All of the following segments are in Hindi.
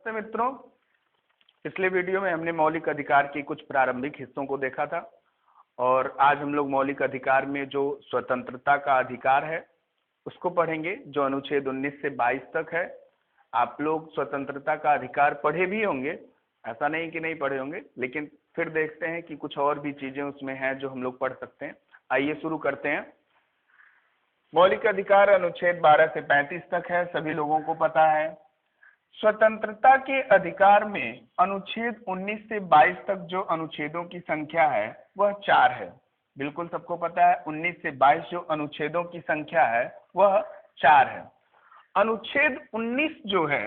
नमस्ते मित्रों, पिछले वीडियो में हमने मौलिक अधिकार के कुछ प्रारंभिक हिस्सों को देखा था और आज हम लोग मौलिक अधिकार में जो स्वतंत्रता का अधिकार है उसको पढ़ेंगे, जो अनुच्छेद 19 से 22 तक है। आप लोग स्वतंत्रता का अधिकार पढ़े भी होंगे, ऐसा नहीं कि नहीं पढ़े होंगे, लेकिन फिर देखते हैं कि कुछ और भी चीजें उसमें हैं जो हम लोग पढ़ सकते हैं। आइए शुरू करते हैं। मौलिक अधिकार अनुच्छेद 12 से 35 तक है, सभी लोगों को पता है। स्वतंत्रता के अधिकार में अनुच्छेद 19 से 22 तक जो अनुच्छेदों की संख्या है वह 4 है। बिल्कुल सबको पता है, 19 से 22 जो अनुच्छेदों की संख्या है वह 4 है। अनुच्छेद 19 जो है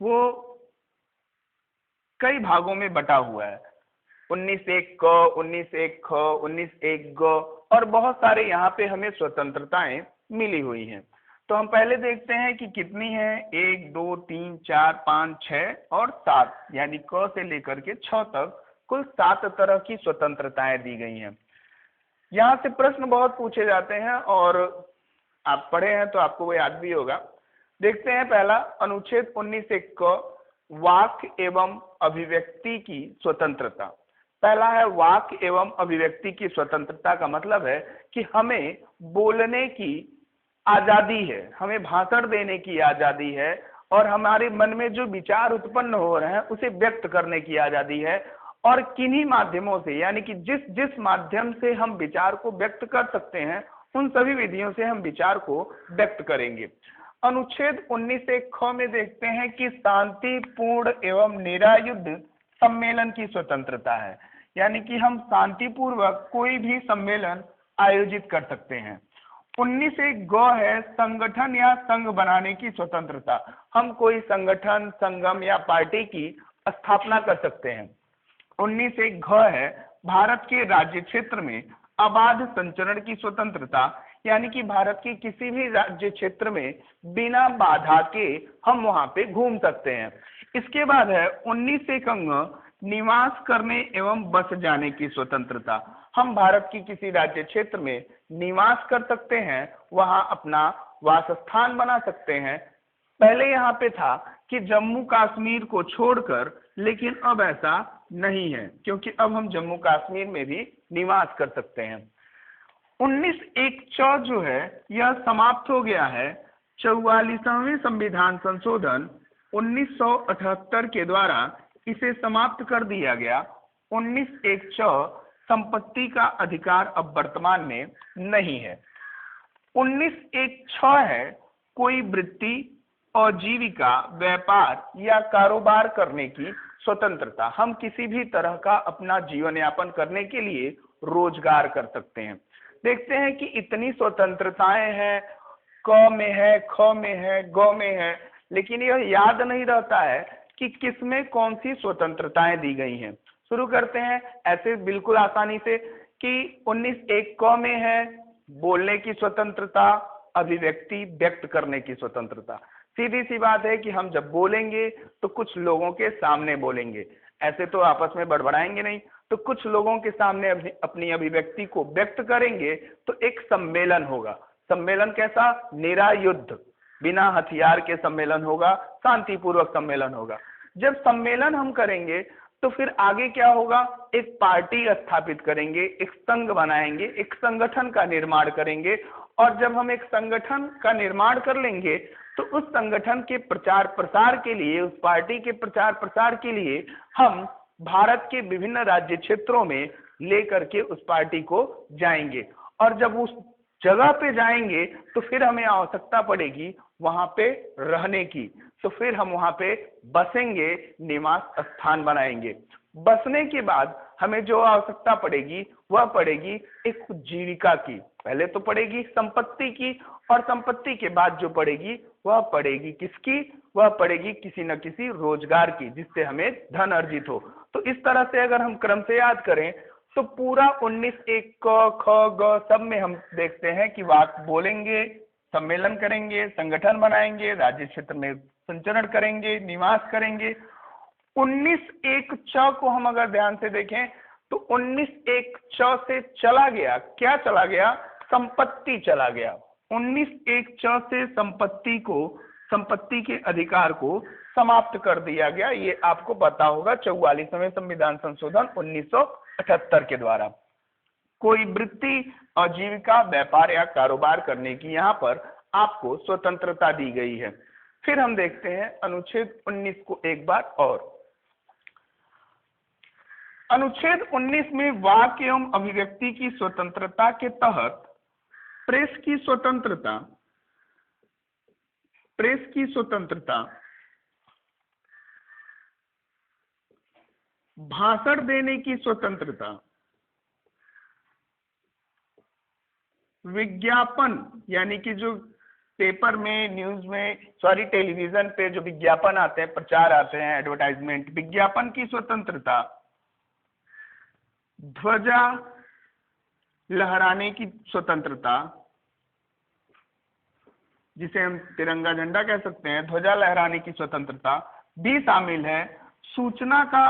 वो कई भागों में बटा हुआ है। 19(1) क, 19(1) ख, 19(1) ग और बहुत सारे यहाँ पे हमें स्वतंत्रताएं मिली हुई हैं। तो हम पहले देखते हैं कि कितनी है। 1, 2, 3, 4, 5, 6 और 7, यानी क से लेकर के 6 तक कुल 7 तरह की स्वतंत्रताएं दी गई हैं। यहाँ से प्रश्न बहुत पूछे जाते हैं और आप पढ़े हैं तो आपको वो याद भी होगा। देखते हैं पहला अनुच्छेद 19(1) क, वाक एवं अभिव्यक्ति की स्वतंत्रता। पहला है वाक एवं अभिव्यक्ति की स्वतंत्रता का मतलब है कि हमें बोलने की आजादी है, हमें भाषण देने की आजादी है और हमारे मन में जो विचार उत्पन्न हो रहे हैं उसे व्यक्त करने की आजादी है। और किन्हीं माध्यमों से, यानी कि जिस जिस माध्यम से हम विचार को व्यक्त कर सकते हैं उन सभी विधियों से हम विचार को व्यक्त करेंगे। अनुच्छेद 19(1) ख में देखते हैं कि शांतिपूर्ण एवं निरायुध सम्मेलन की स्वतंत्रता है, यानी कि हम शांतिपूर्वक कोई भी सम्मेलन आयोजित कर सकते हैं। 19(1) ग है संगठन या संघ बनाने की स्वतंत्रता। हम कोई संगठन, संगम या पार्टी की स्थापना कर सकते हैं। 19(1) घ है भारत के राज्य क्षेत्र में अबाध संचरण की स्वतंत्रता, यानी कि भारत के किसी भी राज्य क्षेत्र में बिना बाधा के हम वहां पे घूम सकते हैं। इसके बाद है 19(1) अंग निवास करने एवं बस जाने की स्वतंत्रता। हम भारत की किसी राज्य क्षेत्र में निवास कर सकते हैं, वहां अपना वास स्थान बना सकते हैं। पहले यहाँ पे था कि जम्मू कश्मीर को छोड़कर, लेकिन अब ऐसा नहीं है क्योंकि अब हम जम्मू कश्मीर में भी निवास कर सकते हैं। 19(1) च जो है यह समाप्त हो गया है। 44वें संविधान संशोधन 1978 के द्वारा इसे समाप्त कर दिया गया। 19(1) च संपत्ति का अधिकार अब वर्तमान में नहीं है। 19(1) छ है कोई वृत्ति और जीविका, व्यापार या कारोबार करने की स्वतंत्रता। हम किसी भी तरह का अपना जीवन यापन करने के लिए रोजगार कर सकते हैं। देखते हैं कि इतनी स्वतंत्रताएं हैं, क में है, ख में है, ग में है, लेकिन यह याद नहीं रहता है कि किसमें कौन सी स्वतंत्रताएं दी गई हैं। शुरू करते हैं ऐसे बिल्कुल आसानी से कि 19(1) क में है बोलने की स्वतंत्रता, अभिव्यक्ति व्यक्त करने की स्वतंत्रता। सीधी सी बात है कि हम जब बोलेंगे तो कुछ लोगों के सामने बोलेंगे, ऐसे तो आपस में बड़बड़ाएंगे नहीं, तो कुछ लोगों के सामने अपनी अभिव्यक्ति को व्यक्त करेंगे तो एक सम्मेलन होगा। सम्मेलन कैसा? निरायुध, बिना हथियार के सम्मेलन होगा, शांतिपूर्वक सम्मेलन होगा। जब सम्मेलन हम करेंगे तो फिर आगे क्या होगा? एक पार्टी स्थापित करेंगे, एक संघ बनाएंगे, एक संगठन का निर्माण करेंगे और जब हम एक संगठन का निर्माण कर लेंगे तो उस संगठन के प्रचार प्रसार के लिए, उस पार्टी के प्रचार प्रसार के लिए हम भारत के विभिन्न राज्य क्षेत्रों में लेकर के उस पार्टी को जाएंगे और जब उस जगह पे जाएंगे तो फिर हमें आवश्यकता पड़ेगी वहां पे रहने की, तो फिर हम वहां पे बसेंगे, निवास स्थान बनाएंगे। बसने के बाद हमें जो आवश्यकता पड़ेगी वह पड़ेगी एक जीविका की। पहले तो पड़ेगी संपत्ति की और संपत्ति के बाद जो पड़ेगी वह पड़ेगी किसकी? वह पड़ेगी किसी न किसी रोजगार की, जिससे हमें धन अर्जित हो। तो इस तरह से अगर हम क्रम से याद करें तो पूरा 19(1) क, ख, ग सब में हम देखते हैं कि बात बोलेंगे, सम्मेलन करेंगे, संगठन बनाएंगे, राज्य क्षेत्र में संचरण करेंगे, निवास करेंगे। 19(1) च को हम अगर ध्यान से देखें तो 19(1) च से चला गया, क्या चला गया? संपत्ति चला गया। 19(1) च से संपत्ति को संपत्ति के अधिकार को समाप्त कर दिया गया। ये आपको पता होगा 44वें संविधान संशोधन 1978 के द्वारा। कोई वृत्ति, आजीविका, व्यापार या कारोबार करने की यहाँ पर आपको स्वतंत्रता दी गई है। फिर हम देखते हैं अनुच्छेद 19 को एक बार और। अनुच्छेद 19 में वाक्य एवं अभिव्यक्ति की स्वतंत्रता के तहत प्रेस की स्वतंत्रता, भाषण देने की स्वतंत्रता, विज्ञापन यानी कि जो पेपर में, न्यूज में, टेलीविजन पे जो विज्ञापन आते हैं, प्रचार आते हैं, एडवर्टाइजमेंट, विज्ञापन की स्वतंत्रता, ध्वजा लहराने की स्वतंत्रता, जिसे हम तिरंगा झंडा कह सकते हैं, ध्वजा लहराने की स्वतंत्रता भी शामिल है। सूचना का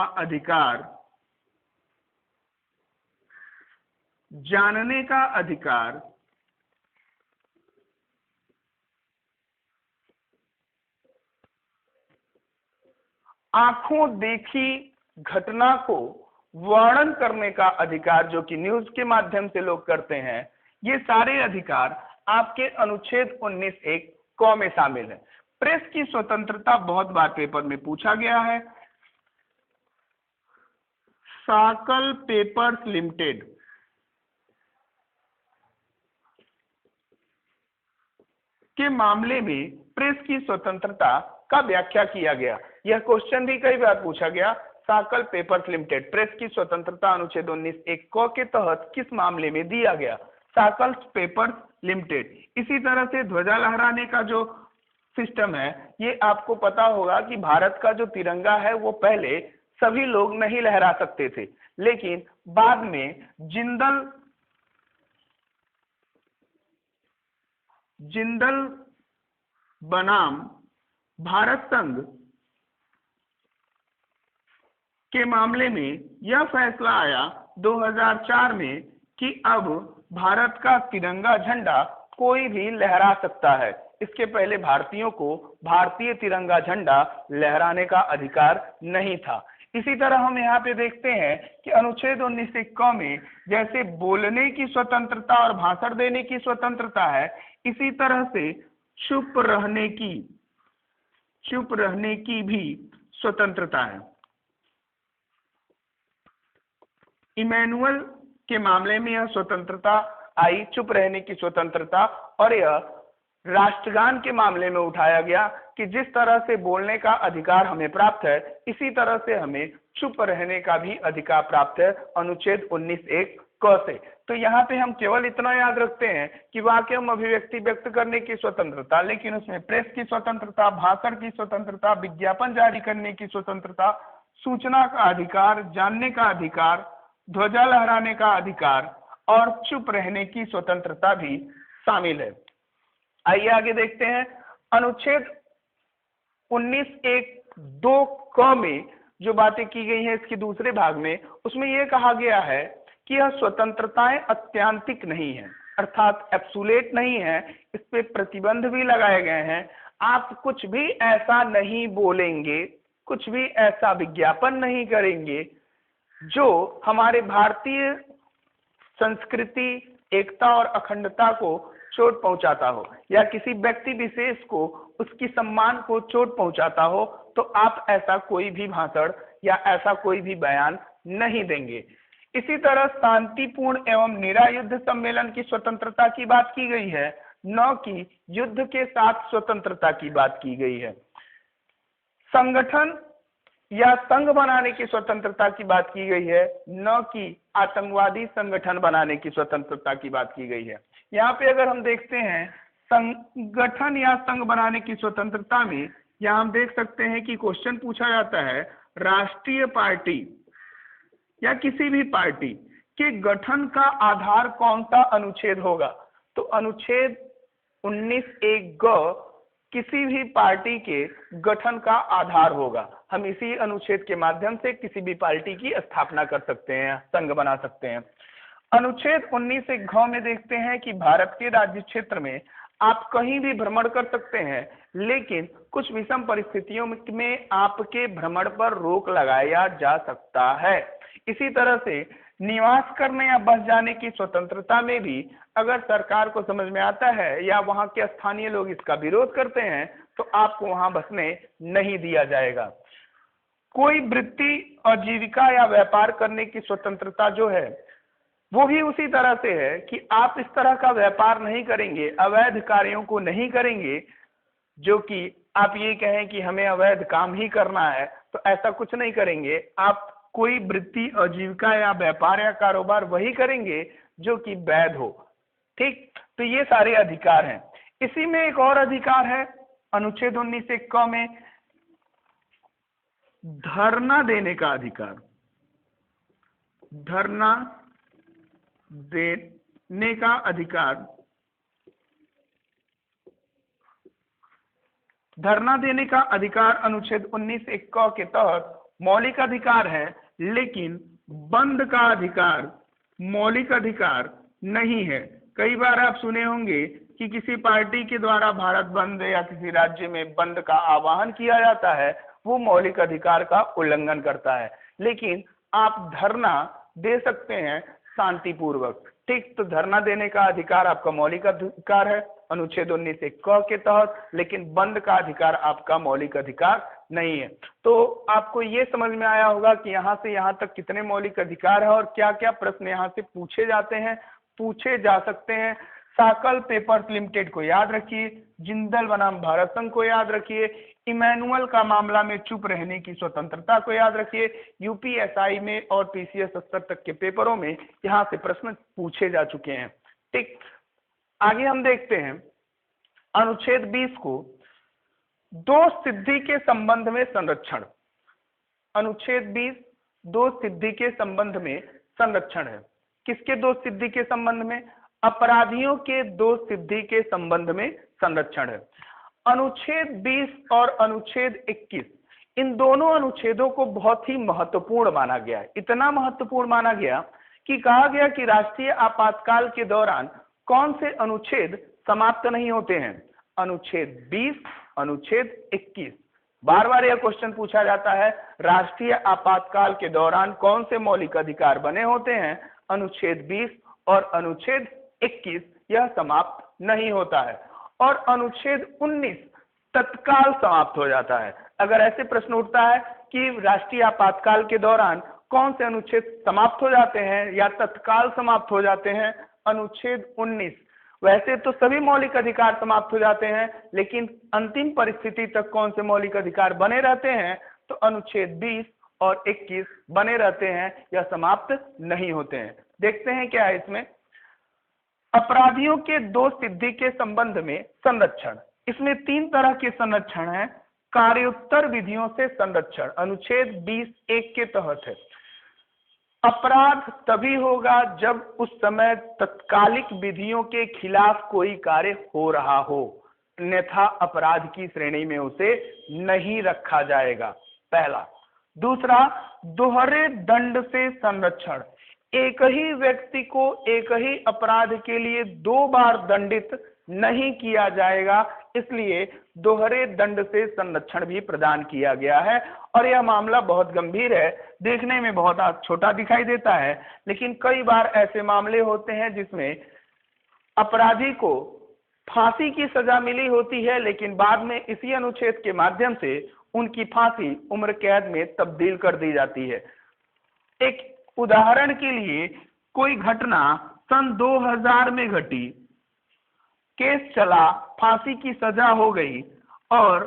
अधिकार, जानने का अधिकार, आंखों देखी घटना को वर्णन करने का अधिकार, जो कि न्यूज के माध्यम से लोग करते हैं, ये सारे अधिकार आपके अनुच्छेद 19(1) क में शामिल है। प्रेस की स्वतंत्रता बहुत बार पेपर में पूछा गया है। साकल पेपर्स लिमिटेड के मामले में प्रेस की स्वतंत्रता का व्याख्या किया गया। यह क्वेश्चन भी कई बार पूछा गया। साकल पेपर्स लिमिटेड, प्रेस की स्वतंत्रता अनुच्छेद 19(1) क के तहत किस मामले में दिया गया? साकल पेपर्स लिमिटेड। इसी तरह से ध्वजा लहराने का जो सिस्टम है, ये आपको पता होगा कि भारत का जो तिरंगा है वो पहले सभी लोग नहीं लहरा सकते थे, लेकिन बाद में जिंदल बनाम भारत संघ के मामले में यह फैसला आया 2004 में कि अब भारत का तिरंगा झंडा कोई भी लहरा सकता है। इसके पहले भारतीयों को भारतीय तिरंगा झंडा लहराने का अधिकार नहीं था। इसी तरह हम यहाँ पे देखते हैं कि अनुच्छेद 19(1) क में जैसे बोलने की स्वतंत्रता और भाषण देने की स्वतंत्रता है, इसी तरह से चुप रहने की भी स्वतंत्रता है। इमैनुअल के मामले में यह स्वतंत्रता आई, चुप रहने की स्वतंत्रता, और यह राष्ट्रगान के मामले में उठाया गया कि जिस तरह से बोलने का अधिकार हमें प्राप्त है, इसी तरह से हमें चुप रहने का भी अधिकार प्राप्त है अनुच्छेद 19(1) क से। तो यहाँ पे हम केवल इतना याद रखते हैं कि वाक्य एवं अभिव्यक्ति व्यक्त करने की स्वतंत्रता, लेकिन उसमें प्रेस की स्वतंत्रता, भाषण की स्वतंत्रता, विज्ञापन जारी करने की स्वतंत्रता, सूचना का अधिकार, जानने का अधिकार, ध्वजा लहराने का अधिकार और चुप रहने की स्वतंत्रता भी शामिल है। आइए आगे देखते हैं। अनुच्छेद 19(1)(2) क में जो बातें की गई हैं इसके दूसरे भाग में, उसमें यह कहा गया है कि यह स्वतंत्रताएं अत्यांतिक नहीं है, अर्थात एब्सोल्यूट नहीं है। इस पे प्रतिबंध भी लगाए गए हैं। आप कुछ भी ऐसा नहीं बोलेंगे, कुछ भी ऐसा विज्ञापन नहीं करेंगे जो हमारे भारतीय संस्कृति, एकता और अखंडता को चोट पहुंचाता हो या किसी व्यक्ति विशेष को, उसकी सम्मान को चोट पहुंचाता हो, तो आप ऐसा कोई भी भाषण या ऐसा कोई भी बयान नहीं देंगे। इसी तरह शांतिपूर्ण एवं निरायुद्ध सम्मेलन की स्वतंत्रता की बात की गई है, न कि युद्ध के साथ स्वतंत्रता की बात की गई है। संगठन या संघ बनाने की स्वतंत्रता की बात की गई है, न कि आतंकवादी संगठन बनाने की स्वतंत्रता की बात की गई है। यहाँ पे अगर हम देखते हैं संगठन या संघ बनाने की स्वतंत्रता में, यहाँ हम देख सकते हैं कि क्वेश्चन पूछा जाता है राष्ट्रीय पार्टी या किसी भी पार्टी के गठन का आधार कौन सा अनुच्छेद होगा? तो अनुच्छेद 19(1) ग किसी भी पार्टी के गठन का आधार होगा। हम इसी अनुच्छेद के माध्यम से किसी भी पार्टी की स्थापना कर सकते हैं, संघ बना सकते हैं। अनुच्छेद 19 एक घ में देखते हैं कि भारत के राज्य क्षेत्र में आप कहीं भी भ्रमण कर सकते हैं, लेकिन कुछ विषम परिस्थितियों में आपके भ्रमण पर रोक लगाया जा सकता है। इसी तरह से निवास करने या बस जाने की स्वतंत्रता में भी अगर सरकार को समझ में आता है या वहां के स्थानीय लोग इसका विरोध करते हैं तो आपको वहां बसने नहीं दिया जाएगा। कोई वृत्ति और जीविका या व्यापार करने की स्वतंत्रता जो है वो भी उसी तरह से है कि आप इस तरह का व्यापार नहीं करेंगे, अवैध कार्यों को नहीं करेंगे, जो कि आप ये कहें कि हमें अवैध काम ही करना है, तो ऐसा कुछ नहीं करेंगे। आप कोई वृत्ति और जीविका या व्यापार या कारोबार वही करेंगे जो कि वैध हो। ठीक, तो ये सारे अधिकार हैं। इसी में एक और अधिकार है अनुच्छेद 19 एक क में, धरना देने का अधिकार। धरना देने का अधिकार। धरना देने का अधिकार अनुच्छेद 19 एक क के तहत मौलिक अधिकार है, लेकिन बंद का अधिकार मौलिक अधिकार नहीं है। कई बार आप सुने होंगे कि किसी पार्टी के द्वारा भारत बंद या किसी राज्य में बंद का आह्वान किया जाता है, वो मौलिक अधिकार का उल्लंघन करता है, लेकिन आप धरना दे सकते हैं शांतिपूर्वक। ठीक, तो धरना देने का अधिकार आपका मौलिक अधिकार है अनुच्छेद 19 एक क के तहत, लेकिन बंद का अधिकार आपका मौलिक अधिकार नहीं है। तो आपको ये समझ में आया होगा कि यहाँ से यहाँ तक कितने मौलिक अधिकार है और क्या क्या प्रश्न यहाँ से पूछे जाते हैं, पूछे जा सकते हैं। साकल पेपर्स लिमिटेड को याद रखिए, जिंदल बनाम भारत संघ को याद रखिए, इमैनुअल का मामला में चुप रहने की स्वतंत्रता को याद रखिए। यूपीएसआई में और पीसीएस स्तर तक के पेपरों में यहाँ से प्रश्न पूछे जा चुके हैं। ठीक, आगे हम देखते हैं अनुच्छेद 20 को, दो सिद्धि के संबंध में संरक्षण। अनुच्छेद 20 दो सिद्धि के संबंध में संरक्षण है। किसके दो सिद्धि के संबंध में? अपराधियों के दो सिद्धि के संबंध में संरक्षण है। अनुच्छेद 20 और अनुच्छेद 21, इन दोनों अनुच्छेदों को बहुत ही महत्वपूर्ण माना गया है। इतना महत्वपूर्ण माना गया कि कहा गया कि राष्ट्रीय आपातकाल के दौरान कौन से अनुच्छेद समाप्त नहीं होते हैं? अनुच्छेद 20, अनुच्छेद 21। बार बार यह क्वेश्चन पूछा जाता है, राष्ट्रीय आपातकाल के दौरान कौन से मौलिक अधिकार बने होते हैं? अनुच्छेद 20 और अनुच्छेद 21 यह समाप्त नहीं होता है। और अनुच्छेद 19 तत्काल समाप्त हो जाता है। अगर ऐसे प्रश्न उठता है कि राष्ट्रीय आपातकाल के दौरान कौन से अनुच्छेद समाप्त हो जाते हैं या तत्काल समाप्त हो जाते हैं? अनुच्छेद 19। वैसे तो सभी मौलिक अधिकार समाप्त हो जाते हैं, लेकिन अंतिम परिस्थिति तक कौन से मौलिक अधिकार बने रहते हैं? तो अनुच्छेद 20 और 21 बने रहते हैं, यह समाप्त नहीं होते हैं। देखते हैं क्या है इसमें। अपराधियों के दो सिद्धि के संबंध में संरक्षण। इसमें 3 तरह के संरक्षण हैं। कार्योत्तर विधियों से संरक्षण अनुच्छेद 20(1) के तहत है। अपराध तभी होगा जब उस समय तत्कालिक विधियों के खिलाफ कोई कार्य हो रहा हो, अन्यथा अपराध की श्रेणी में उसे नहीं रखा जाएगा, पहला। दूसरा, दोहरे दंड से संरक्षण। एक ही व्यक्ति को एक ही अपराध के लिए 2 बार दंडित नहीं किया जाएगा, इसलिए दोहरे दंड से संरक्षण भी प्रदान किया गया है। और यह मामला बहुत गंभीर है, देखने में बहुत छोटा दिखाई देता है, लेकिन कई बार ऐसे मामले होते हैं जिसमें अपराधी को फांसी की सजा मिली होती है, लेकिन बाद में इसी अनुच्छेद के माध्यम से उनकी फांसी उम्र कैद में तब्दील कर दी जाती है। एक उदाहरण के लिए, कोई घटना सन 2000 में घटी, केस चला, फांसी की सजा हो गई और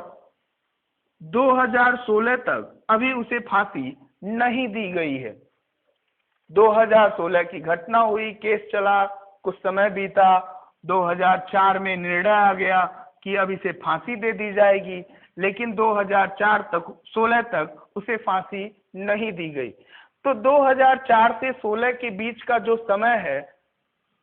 2016 तक अभी उसे फांसी नहीं दी गई है। 2016 की घटना हुई, केस चला, कुछ समय बीता, 2004 में निर्णय आ गया कि अब इसे फांसी दे दी जाएगी, लेकिन 2004 तक 16 तक उसे फांसी नहीं दी गई। तो 2004 से 16 के बीच का जो समय है,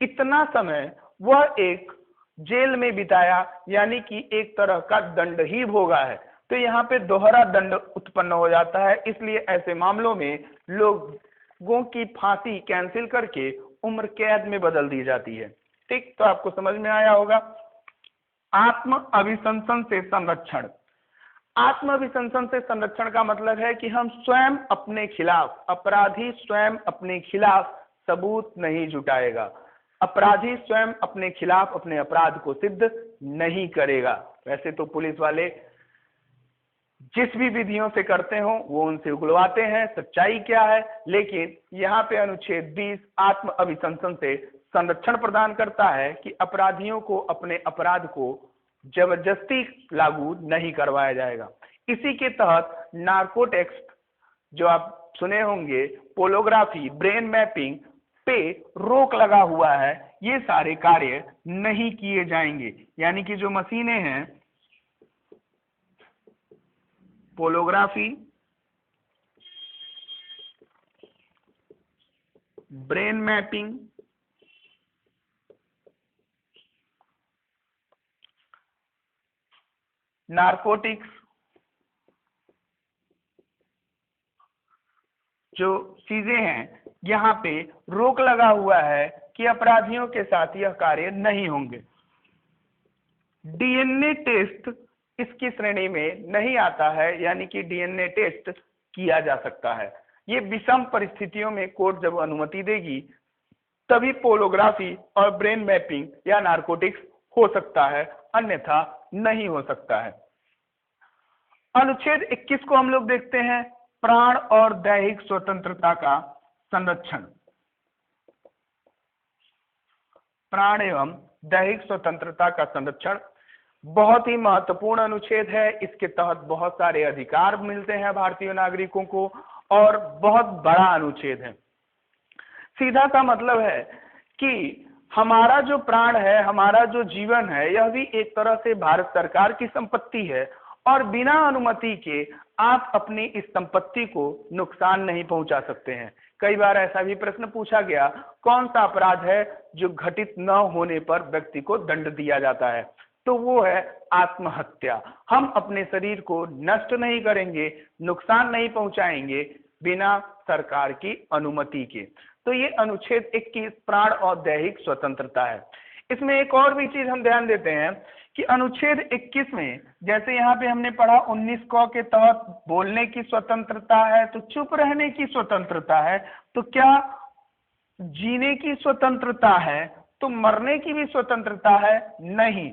इतना समय वह एक जेल में बिताया, यानी कि एक तरह का दंड ही भोगा है। तो यहाँ पे दोहरा दंड उत्पन्न हो जाता है, इसलिए ऐसे मामलों में लोगों की फांसी कैंसिल करके उम्र कैद में बदल दी जाती है। ठीक, तो आपको समझ में आया होगा। आत्म अभिशंसन से संरक्षण। आत्म अभिशंसन से संरक्षण का मतलब है कि हम स्वयं अपने खिलाफ, अपराधी स्वयं अपने खिलाफ सबूत नहीं जुटाएगा, अपराधी स्वयं अपने खिलाफ अपने अपराध को सिद्ध नहीं करेगा। वैसे तो पुलिस वाले जिस भी विधियों से करते हो वो उनसे उगलवाते हैं सच्चाई क्या है, लेकिन यहाँ पे अनुच्छेद 20 आत्म अभिशंसन से संरक्षण प्रदान करता है कि अपराधियों को अपने अपराध को जबरदस्ती लागू नहीं करवाया जाएगा। इसी के तहत नार्कोटिक्स जो आप सुने होंगे, पोलोग्राफी, ब्रेन मैपिंग पे रोक लगा हुआ है, ये सारे कार्य नहीं किए जाएंगे। यानी कि जो मशीनें हैं पोलोग्राफी, ब्रेन मैपिंग, नार्कोटिक्स, जो चीजें हैं यहाँ पे रोक लगा हुआ है कि अपराधियों के साथ यह कार्य नहीं होंगे। डीएनए टेस्ट इसकी श्रेणी में नहीं आता है, यानी कि डीएनए टेस्ट किया जा सकता है। ये विषम परिस्थितियों में कोर्ट जब अनुमति देगी तभी पोलोग्राफी और ब्रेन मैपिंग या नार्कोटिक्स हो सकता है, अन्यथा नहीं हो सकता है। अनुच्छेद 21 को हम लोग देखते हैं, प्राण और दैहिक स्वतंत्रता का संरक्षण। प्राण एवं दैहिक स्वतंत्रता का संरक्षण बहुत ही महत्वपूर्ण अनुच्छेद है। इसके तहत बहुत सारे अधिकार मिलते हैं भारतीय नागरिकों को और बहुत बड़ा अनुच्छेद है। सीधा सा मतलब है कि हमारा जो प्राण है, हमारा जो जीवन है, यह भी एक तरह से भारत सरकार की संपत्ति है और बिना अनुमति के आप अपनी इस संपत्ति को नुकसान नहीं पहुंचा सकते हैं। कई बार ऐसा भी प्रश्न पूछा गया, कौन सा अपराध है जो घटित न होने पर व्यक्ति को दंड दिया जाता है, तो वो है आत्महत्या। हम अपने शरीर को नष्ट नहीं करेंगे, नुकसान नहीं पहुंचाएंगे बिना सरकार की अनुमति के। तो ये अनुच्छेद 21 प्राण और दैहिक स्वतंत्रता है। इसमें एक और भी चीज हम ध्यान देते हैं कि अनुच्छेद 21 में जैसे यहाँ पे हमने पढ़ा 19 क के तहत बोलने की स्वतंत्रता है, तो चुप रहने की स्वतंत्रता है, तो क्या जीने की स्वतंत्रता है तो मरने की भी स्वतंत्रता है? नहीं,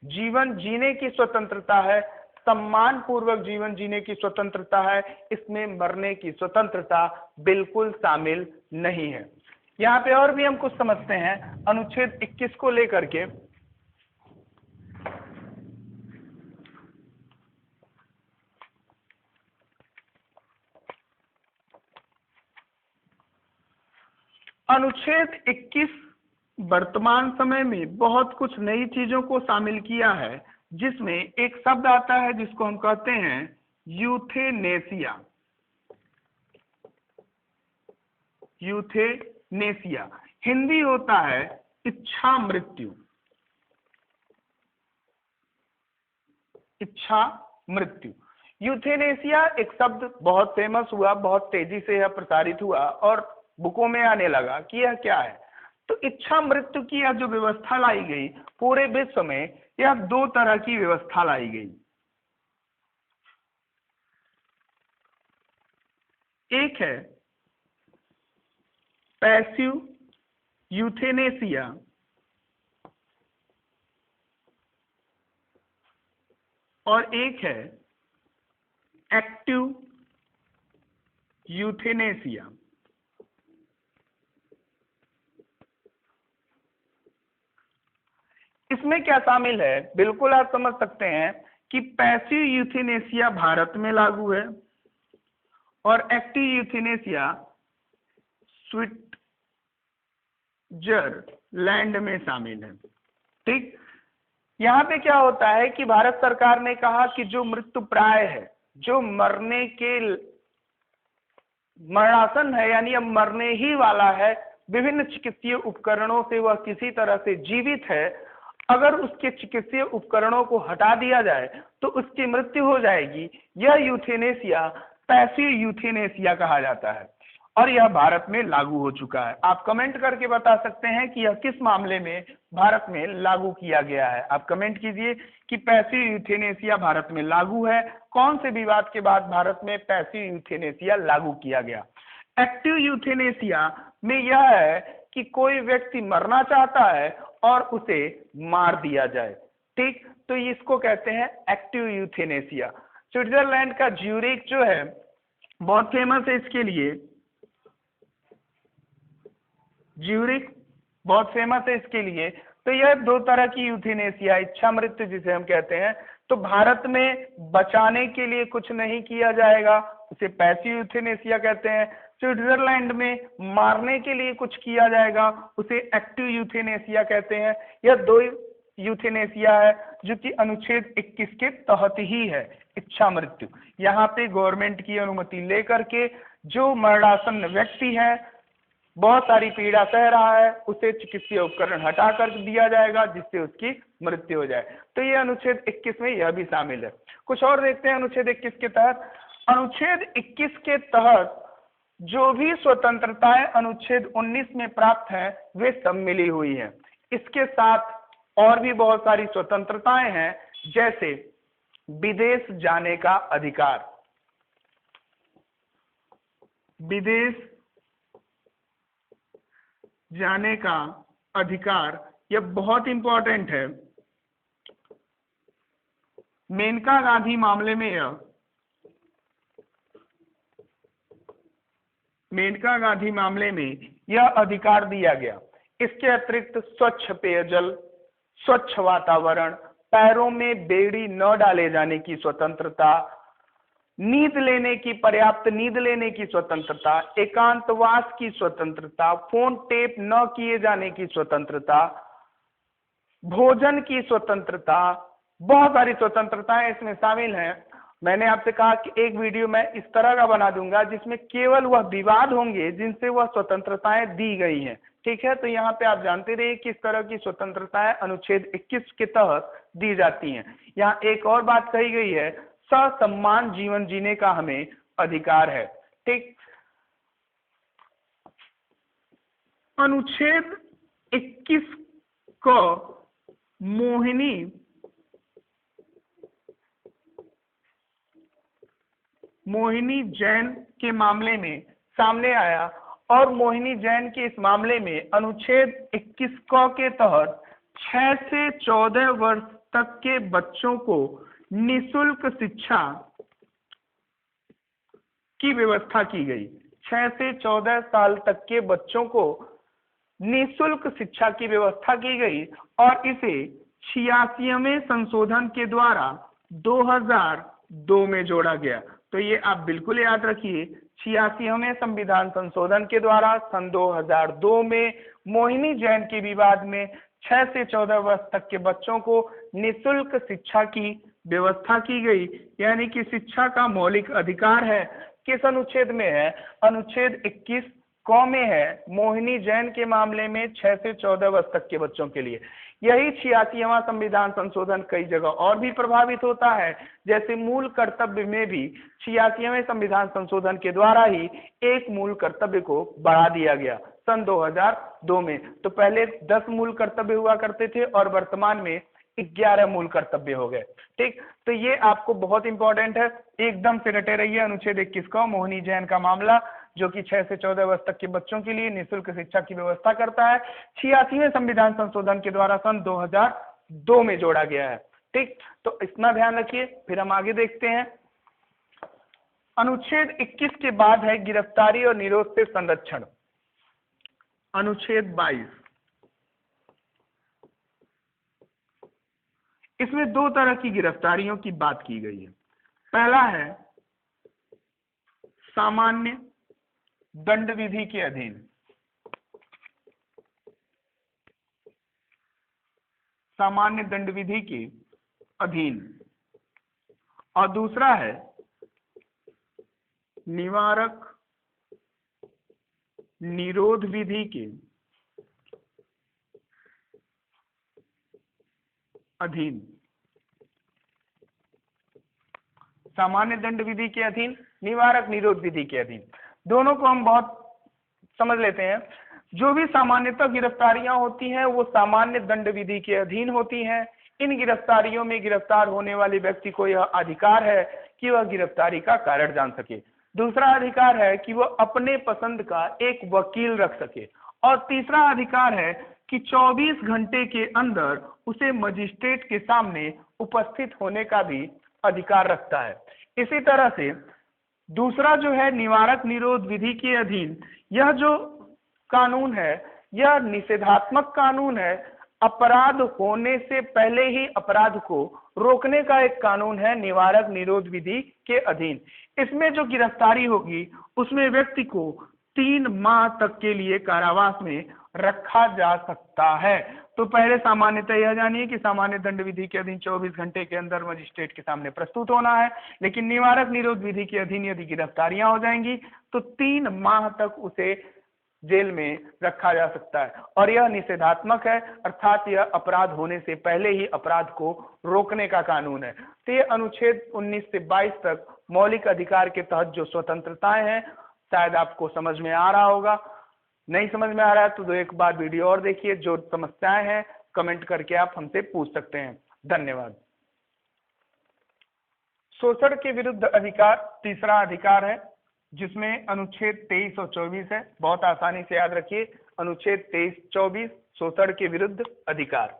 जीवन जीने की स्वतंत्रता है, सम्मान पूर्वक जीवन जीने की स्वतंत्रता है, इसमें मरने की स्वतंत्रता बिल्कुल शामिल नहीं है। यहाँ पे और भी हम कुछ समझते हैं अनुच्छेद 21 को लेकर के। अनुच्छेद 21 वर्तमान समय में बहुत कुछ नई चीजों को शामिल किया है, जिसमें एक शब्द आता है जिसको हम कहते हैं यूथेनेसिया। यूथेनेसिया हिंदी होता है इच्छा मृत्यु। इच्छा मृत्यु, यूथेनेसिया एक शब्द बहुत फेमस हुआ, बहुत तेजी से यह प्रसारित हुआ और बुकों में आने लगा कि यह क्या है। तो इच्छा मृत्यु की यह जो व्यवस्था लाई गई पूरे विश्व में, यह दो तरह की व्यवस्था लाई गई। एक है पैसिव यूथेनेसिया और एक है एक्टिव यूथेनेसिया। इसमें क्या शामिल है, बिल्कुल आप समझ सकते हैं कि पैसिव यूथेनेसिया भारत में लागू है और एक्टिव यूथेनेसिया स्विट्जरलैंड में शामिल है। ठीक, यहाँ पे क्या होता है कि भारत सरकार ने कहा कि जो मृत्यु प्राय है, जो मरने के मरणासन है, यानी अब मरने ही वाला है, विभिन्न चिकित्सीय उपकरणों से वह किसी तरह से जीवित है, अगर उसके चिकित्सीय उपकरणों को हटा दिया जाए तो उसकी मृत्यु हो जाएगी। यह यूथेनेसिया पैसिव यूथेनेसिया कहा जाता है। और यह भारत में लागू हो चुका है। आप कमेंट करके बता सकते हैं कि यह किस मामले में भारत में लागू किया गया है। आप कमेंट कीजिए कि पैसिव यूथेनेसिया भारत में लागू है। कौन से विवाद के बाद भारत में पैसिव यूथेनेसिया लागू किया गया? एक्टिव यूथेनेसिया में यह है कि कोई व्यक्ति मरना चाहता है और उसे मार दिया जाए। ठीक, तो इसको कहते हैं एक्टिव यूथेनेसिया। स्विट्जरलैंड का ज्यूरिख जो है बहुत फेमस है इसके लिए, ज्यूरिख बहुत फेमस है इसके लिए। तो यह दो तरह की यूथेनेसिया, इच्छा मृत्यु जिसे हम कहते हैं, तो भारत में बचाने के लिए कुछ नहीं किया जाएगा, उसे पैसिव यूथेनेसिया कहते हैं। स्विट्जरलैंड में मारने के लिए कुछ किया जाएगा, उसे एक्टिव यूथेनेसिया कहते हैं। यह दो यूथेनेसिया है जो कि अनुच्छेद 21 के तहत ही है। इच्छा मृत्यु, यहाँ पे गवर्नमेंट की अनुमति लेकर के जो मरणासन्न व्यक्ति है, बहुत सारी पीड़ा सह रहा है, उसे चिकित्सीय उपकरण हटा कर दिया जाएगा जिससे उसकी मृत्यु हो जाए। तो ये अनुच्छेद 21 में यह भी शामिल है। कुछ और देखते हैं अनुच्छेद 21 के तहत। अनुच्छेद 21 के तहत जो भी स्वतंत्रताएं अनुच्छेद 19 में प्राप्त हैं वे सब मिली हुई हैं। इसके साथ और भी बहुत सारी स्वतंत्रताएं हैं, जैसे विदेश जाने का अधिकार, विदेश जाने का अधिकार, यह बहुत इंपॉर्टेंट है। मेनका गांधी मामले में यह अधिकार दिया गया। इसके अतिरिक्त स्वच्छ पेयजल, स्वच्छ वातावरण, पैरों में बेड़ी न डाले जाने की स्वतंत्रता, नींद लेने की, पर्याप्त नींद लेने की स्वतंत्रता, एकांतवास की स्वतंत्रता, फोन टेप न किए जाने की स्वतंत्रता, भोजन की स्वतंत्रता, बहुत सारी स्वतंत्रताएं इसमें शामिल हैं। मैंने आपसे कहा कि एक वीडियो मैं इस तरह का बना दूंगा जिसमें केवल वह विवाद होंगे जिनसे वह स्वतंत्रताएं दी गई हैं। ठीक है, तो यहाँ पे आप जानते रहिए किस तरह की स्वतंत्रताएं अनुच्छेद 21 के तहत दी जाती हैं। यहाँ एक और बात कही गई है, ससम्मान जीवन जीने का हमें अधिकार है। ठीक, अनुच्छेद 21 को मोहिनी जैन के मामले में सामने आया, और मोहिनी जैन के इस मामले में अनुच्छेद 21 क के तहत 6 से 14 वर्ष तक के बच्चों को निःशुल्क शिक्षा की व्यवस्था की गई। 6 से 14 साल तक के बच्चों को निःशुल्क शिक्षा की व्यवस्था की गई, और इसे 86वें संशोधन के द्वारा 2002 में जोड़ा गया। तो ये आप बिल्कुल याद रखिए, 86वें संविधान संशोधन के द्वारा सन 2002 में मोहिनी जैन के विवाद में 6 से 14 वर्ष तक के बच्चों को निःशुल्क शिक्षा की व्यवस्था की गई, यानी कि शिक्षा का मौलिक अधिकार है। किस अनुच्छेद में है? अनुच्छेद 21 क में है। मोहिनी जैन के मामले में 6 से 14 वर्ष तक के बच्चों के लिए। यही 86वां संविधान संशोधन कई जगह और भी प्रभावित होता है, जैसे मूल कर्तव्य में भी 86वें संविधान संशोधन के द्वारा ही एक मूल कर्तव्य को बढ़ा दिया गया सन 2002 में। तो पहले 10 मूल कर्तव्य हुआ करते थे और वर्तमान में 11 मूल कर्तव्य हो गए। ठीक, तो ये आपको बहुत इंपॉर्टेंट है, एकदम से रटे रहिए। अनुच्छेद 21 का मोहिनी जैन का मामला, जो कि 6 से 14 वर्ष तक के बच्चों के लिए निःशुल्क शिक्षा की व्यवस्था करता है, 86वें संविधान संशोधन के द्वारा सन 2002 में जोड़ा गया है। ठीक, तो इतना ध्यान रखिए। फिर हम आगे देखते हैं। अनुच्छेद 21 के बाद है गिरफ्तारी और निरोध से संरक्षण। अनुच्छेद 22, इसमें 2 तरह की गिरफ्तारियों की बात की गई है। पहला है सामान्य दंड विधि के अधीन, सामान्य दंड विधि के अधीन, और दूसरा है निवारक निरोध विधि के अधीन। सामान्य दंड विधि के अधीन, निवारक निरोध विधि के अधीन, दोनों को हम बहुत समझ लेते हैं। जो भी सामान्यतः गिरफ्तारियां होती हैं वो सामान्य दंड विधि के अधीन होती हैं। इन गिरफ्तारियों में गिरफ्तार होने वाले व्यक्ति को यह अधिकार है कि वह गिरफ्तारी का कारण जान सके। दूसरा अधिकार है कि वह अपने पसंद का एक वकील रख सके। और तीसरा अधिकार है कि 24 घंटे के अंदर उसे मजिस्ट्रेट के सामने उपस्थित होने का भी अधिकार रखता है। इसी तरह से दूसरा जो है निवारक निरोध विधि के अधीन, यह जो कानून है यह निषेधात्मक कानून है। अपराध होने से पहले ही अपराध को रोकने का एक कानून है निवारक निरोध विधि के अधीन। इसमें जो गिरफ्तारी होगी उसमें व्यक्ति को 3 माह तक के लिए कारावास में रखा जा सकता है। तो पहले सामान्यतः यह जानिए कि सामान्य दंड विधि के अधीन 24 घंटे के अंदर मजिस्ट्रेट के सामने प्रस्तुत होना है, लेकिन निवारक निरोध विधि के अधीन यदि गिरफ्तारियां हो जाएंगी तो 3 माह तक उसे जेल में रखा जा सकता है। और यह निषेधात्मक है, अर्थात यह अपराध होने से पहले ही अपराध को रोकने का कानून है। तो ये अनुच्छेद 19 से 22 तक मौलिक अधिकार के तहत जो स्वतंत्रताएं हैं, शायद आपको समझ में आ रहा होगा। नहीं समझ में आ रहा है तो एक बार वीडियो और देखिए। जो समस्याएं हैं कमेंट करके आप हमसे पूछ सकते हैं। धन्यवाद। शोषण के विरुद्ध अधिकार तीसरा अधिकार है, जिसमें अनुच्छेद 23 और 24 है। बहुत आसानी से याद रखिए, अनुच्छेद 23-24 शोषण के विरुद्ध अधिकार।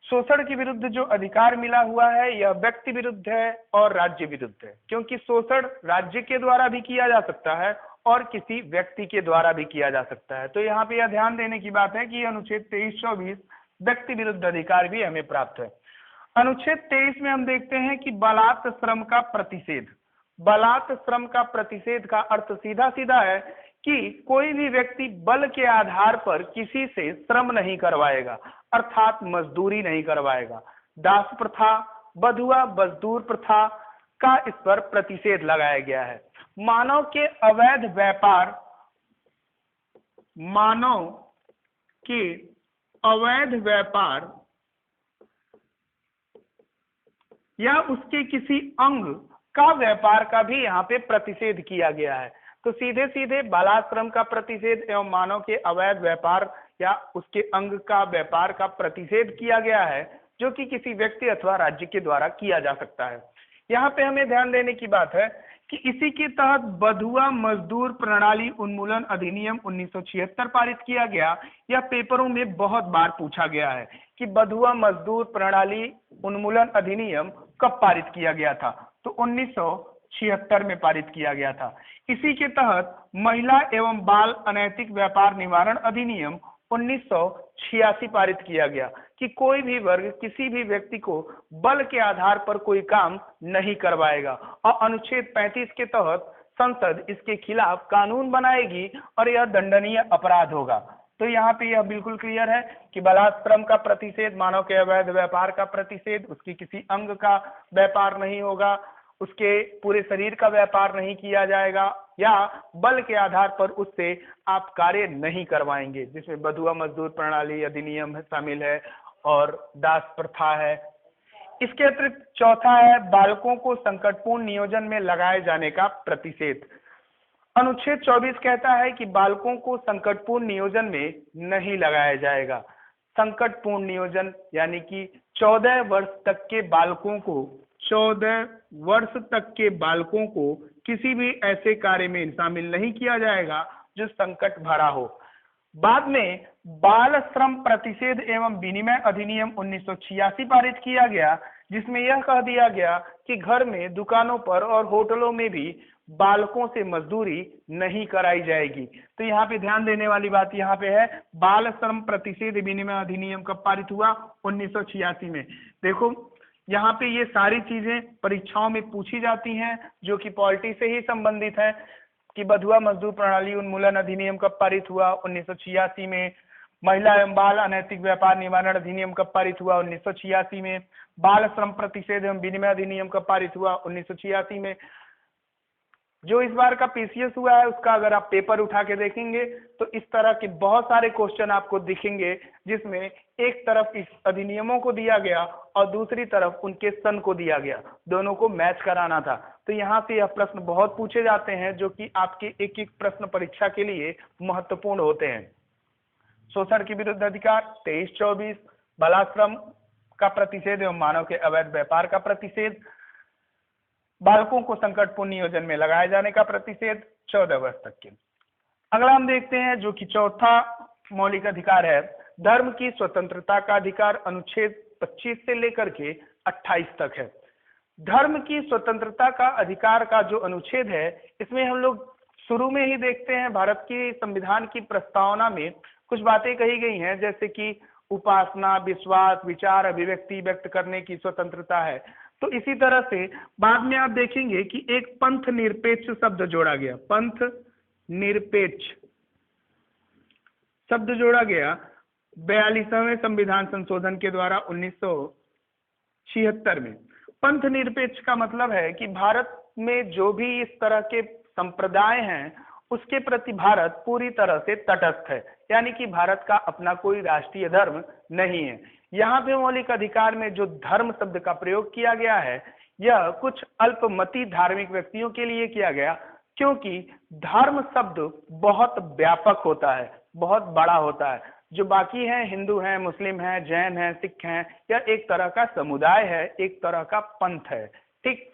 शोषण के विरुद्ध जो अधिकार मिला हुआ है यह व्यक्ति विरुद्ध है और राज्य विरुद्ध है, क्योंकि शोषण राज्य के द्वारा भी किया जा सकता है और किसी व्यक्ति के द्वारा भी किया जा सकता है। तो यहाँ पे यह ध्यान देने की बात है कि अनुच्छेद 23-24 व्यक्ति विरुद्ध अधिकार भी हमें प्राप्त है। अनुच्छेद 23 में हम देखते हैं कि बलात् श्रम का प्रतिषेध। बलात् श्रम का प्रतिषेध का अर्थ सीधा सीधा है कि कोई भी व्यक्ति बल के आधार पर किसी से श्रम नहीं करवाएगा, अर्थात मजदूरी नहीं करवाएगा। दास प्रथा, बधुआ मजदूर प्रथा का इस पर प्रतिषेध लगाया गया है। मानव के अवैध व्यापार, मानव के अवैध व्यापार या उसके किसी अंग का व्यापार का भी यहाँ पे प्रतिषेध किया गया है। तो सीधे सीधे बालाश्रम का प्रतिषेध एवं मानव के अवैध व्यापार या उसके अंग का व्यापार का प्रतिषेध किया गया है, जो कि किसी व्यक्ति अथवा राज्य के द्वारा किया जा सकता है। यहाँ पे हमें ध्यान देने की बात है कि इसी के तहत बधुआ मजदूर प्रणाली उन्मूलन अधिनियम 1976 पारित किया गया। यह पेपरों में बहुत बार पूछा गया है कि बधुआ मजदूर प्रणाली उन्मूलन अधिनियम कब पारित किया गया था, तो 1976 में पारित किया गया था। इसी के तहत महिला एवं बाल अनैतिक व्यापार निवारण अधिनियम 1986 पारित किया गया कि कोई भी वर्ग किसी भी व्यक्ति को बल के आधार पर कोई काम नहीं करवाएगा। और अनुच्छेद 35 के तहत संसद इसके खिलाफ कानून बनाएगी और यह दंडनीय अपराध होगा। तो यहाँ पे यह बिल्कुल क्लियर है कि बलात्श्रम का प्रतिषेध, मानव के अवैध व्यापार का प्रतिषेध, उसकी किसी अंग का व्यापार नहीं होगा, उसके पूरे शरीर का व्यापार नहीं किया जाएगा या बल के आधार पर उससे आप कार्य नहीं करवाएंगे, जिसमें बधुआ मजदूर प्रणाली अधिनियम शामिल है और दास प्रथा है। इसके अतिरिक्त चौथा है बालकों को संकटपूर्ण नियोजन में लगाए जाने का प्रतिषेध। अनुच्छेद 24 कहता है कि बालकों को संकटपूर्ण नियोजन में नहीं लगाया जाएगा। संकटपूर्ण नियोजन यानी कि 14 वर्ष तक के बालकों को 14 वर्ष तक के बालकों को किसी भी ऐसे कार्य में शामिल नहीं किया जाएगा जो संकट भरा हो। बाद में बाल श्रम प्रतिषेध एवं विनिमय अधिनियम 1986 पारित किया गया, जिसमें यह कह दिया गया कि घर में, दुकानों पर और होटलों में भी बालकों से मजदूरी नहीं कराई जाएगी। तो यहाँ पे ध्यान देने वाली बात यहाँ पे है, बाल श्रम प्रतिषेध विनिमय अधिनियम कब पारित हुआ? 1986 में। देखो यहाँ पे ये सारी चीजें परीक्षाओं में पूछी जाती हैं जो कि पॉलिटी से ही संबंधित है कि बधुआ मजदूर प्रणाली उन्मूलन अधिनियम कब पारित हुआ? 1986 में। महिला एवं बाल अनैतिक व्यापार निवारण अधिनियम कब पारित हुआ? 1986 में। बाल श्रम प्रतिषेध एवं विनिमय अधिनियम कब पारित हुआ? 1986 में। जो इस बार का पीसीएस हुआ है उसका अगर आप पेपर उठा के देखेंगे तो इस तरह के बहुत सारे क्वेश्चन आपको दिखेंगे, जिसमें एक तरफ इस अधिनियमों को दिया गया और दूसरी तरफ उनके सन को दिया गया, दोनों को मैच कराना था। तो यहाँ से यह प्रश्न बहुत पूछे जाते हैं जो कि आपके एक एक प्रश्न परीक्षा के लिए महत्वपूर्ण होते हैं। शोषण के विरुद्ध अधिकार 23-24, बालाश्रम का प्रतिषेध एवं मानव के अवैध व्यापार का प्रतिषेध, बालकों को संकटपूर्ण नियोजन में लगाए जाने का प्रतिषेध 14 वर्ष तक के। अगला हम देखते हैं जो कि चौथा मौलिक अधिकार है, धर्म की स्वतंत्रता का अधिकार, अनुच्छेद 25 से लेकर के 28 तक है। धर्म की स्वतंत्रता का अधिकार का जो अनुच्छेद है, इसमें हम लोग शुरू में ही देखते हैं भारत की संविधान की प्रस्तावना में कुछ बातें कही गई हैं, जैसे कि उपासना, विश्वास, विचार, अभिव्यक्ति व्यक्त करने की स्वतंत्रता है। तो इसी तरह से बाद में आप देखेंगे कि एक पंथ निरपेक्ष शब्द जोड़ा गया, पंथ निरपेक्ष शब्द जोड़ा गया 42वें संविधान संशोधन के द्वारा 1976 में। पंथ निरपेक्ष का मतलब है कि भारत में जो भी इस तरह के संप्रदाय हैं उसके प्रति भारत पूरी तरह से तटस्थ है, यानी कि भारत का अपना कोई राष्ट्रीय धर्म नहीं है। यहाँ पे मौलिक अधिकार में जो धर्म शब्द का प्रयोग किया गया है यह कुछ अल्पमती धार्मिक व्यक्तियों के लिए किया गया, क्योंकि धर्म शब्द बहुत व्यापक होता है, बहुत बड़ा होता है। जो बाकी हैं, हिंदू हैं, मुस्लिम हैं, जैन हैं, सिख हैं, यह एक तरह का समुदाय है, एक तरह का पंथ है। ठीक,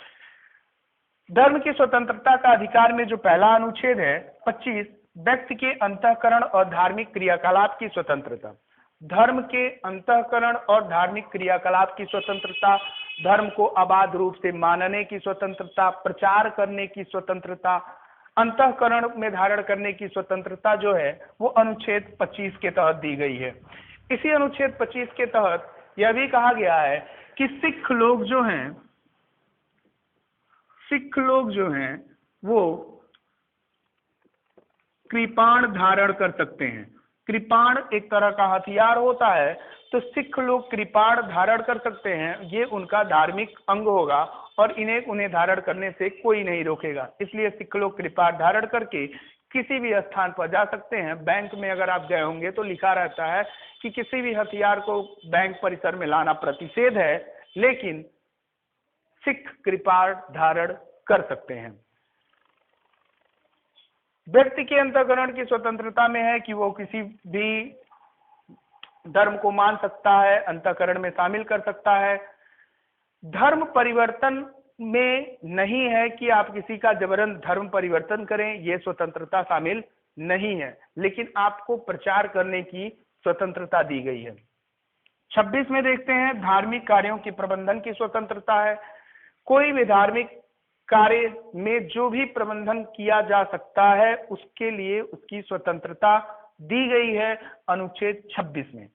धर्म की स्वतंत्रता का अधिकार में जो पहला अनुच्छेद है 25, व्यक्ति के अंतःकरण और धार्मिक क्रियाकलाप की स्वतंत्रता। धर्म के अंतःकरण और धार्मिक क्रियाकलाप की स्वतंत्रता, धर्म को अबाध रूप से मानने की स्वतंत्रता, प्रचार करने की स्वतंत्रता, अंतःकरण में धारण करने की स्वतंत्रता जो है वो अनुच्छेद 25 के तहत दी गई है। इसी अनुच्छेद 25 के तहत यह भी कहा गया है कि सिख लोग जो हैं वो कृपाण धारण कर सकते हैं। कृपाण एक तरह का हथियार होता है, तो सिख लोग कृपाण धारण कर सकते हैं, ये उनका धार्मिक अंग होगा और उन्हें धारण करने से कोई नहीं रोकेगा। इसलिए सिख लोग कृपाण धारण करके किसी भी स्थान पर जा सकते हैं। बैंक में अगर आप गए होंगे तो लिखा रहता है कि किसी भी हथियार को बैंक परिसर में लाना प्रतिषेध है, लेकिन सिख कृपाण धारण कर सकते हैं। व्यक्ति के अंतःकरण की स्वतंत्रता में है कि वो किसी भी धर्म को मान सकता है, अंतःकरण में शामिल कर सकता है। धर्म परिवर्तन में नहीं है कि आप किसी का जबरन धर्म परिवर्तन करें, ये स्वतंत्रता शामिल नहीं है, लेकिन आपको प्रचार करने की स्वतंत्रता दी गई है। 26 में देखते हैं धार्मिक कार्यों की प्रबंधन की स्वतंत्रता है। कोई भी धार्मिक कार्य में जो भी प्रबंधन किया जा सकता है उसके लिए उसकी स्वतंत्रता दी गई है अनुच्छेद 26 में।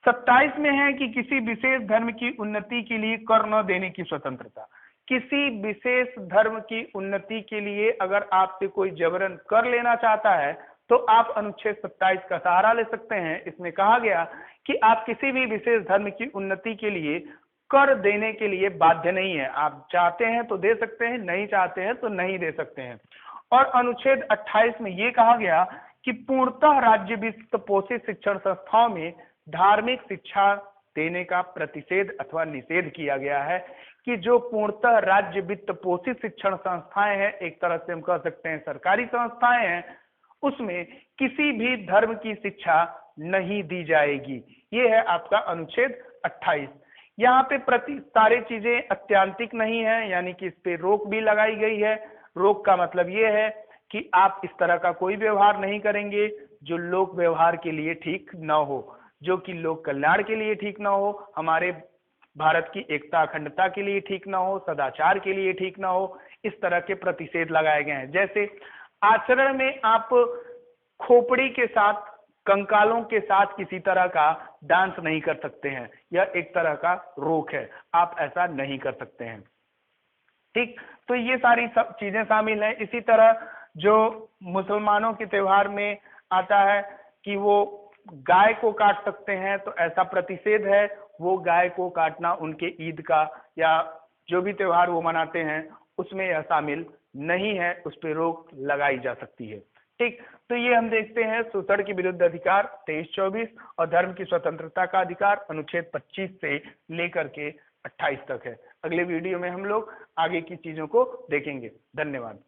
27 में है कि किसी विशेष धर्म की उन्नति के लिए कर न देने की स्वतंत्रता। किसी विशेष धर्म की उन्नति के लिए अगर आपसे कोई जबरन कर लेना चाहता है तो आप अनुच्छेद 27 का सहारा ले सकते हैं। इसमें कहा गया कि आप किसी भी विशेष धर्म की उन्नति के लिए कर देने के लिए बाध्य नहीं है, आप चाहते हैं तो दे सकते हैं, नहीं चाहते हैं तो नहीं दे सकते हैं। और अनुच्छेद 28 में यह कहा गया कि पूर्णतः राज्य वित्त पोषित शिक्षण संस्थाओं में धार्मिक शिक्षा देने का प्रतिषेध अथवा निषेध किया गया है कि जो पूर्णतः राज्य वित्त पोषित शिक्षण संस्थाएं हैं, एक तरह से हम कह सकते हैं सरकारी संस्थाएं हैं, उसमें किसी भी धर्म की शिक्षा नहीं दी जाएगी। ये है आपका अनुच्छेद 28। यहाँ पे सारी चीजें अत्यांतिक नहीं है, यानी कि इस पे रोक भी लगाई गई है। रोक का मतलब ये है कि आप इस तरह का कोई व्यवहार नहीं करेंगे जो लोक व्यवहार के लिए ठीक न हो, जो कि लोक कल्याण के लिए ठीक न हो, हमारे भारत की एकता अखंडता के लिए ठीक न हो, सदाचार के लिए ठीक न हो। इस तरह के प्रतिषेध लगाए गए हैं। जैसे आचरण में आप खोपड़ी के साथ, कंकालों के साथ किसी तरह का डांस नहीं कर सकते हैं, यह एक तरह का रोक है, आप ऐसा नहीं कर सकते हैं। ठीक, तो ये सारी सब चीजें शामिल हैं। इसी तरह जो मुसलमानों के त्योहार में आता है कि वो गाय को काट सकते हैं, तो ऐसा प्रतिषेध है, वो गाय को काटना उनके ईद का या जो भी त्योहार वो मनाते हैं उसमें यह शामिल नहीं है उस पर रोक लगाई जा सकती है। ठीक, तो ये हम देखते हैं शोषण के विरुद्ध अधिकार 23-24 और धर्म की स्वतंत्रता का अधिकार अनुच्छेद 25 से लेकर के 28 तक है। अगले वीडियो में हम लोग आगे की चीजों को देखेंगे। धन्यवाद।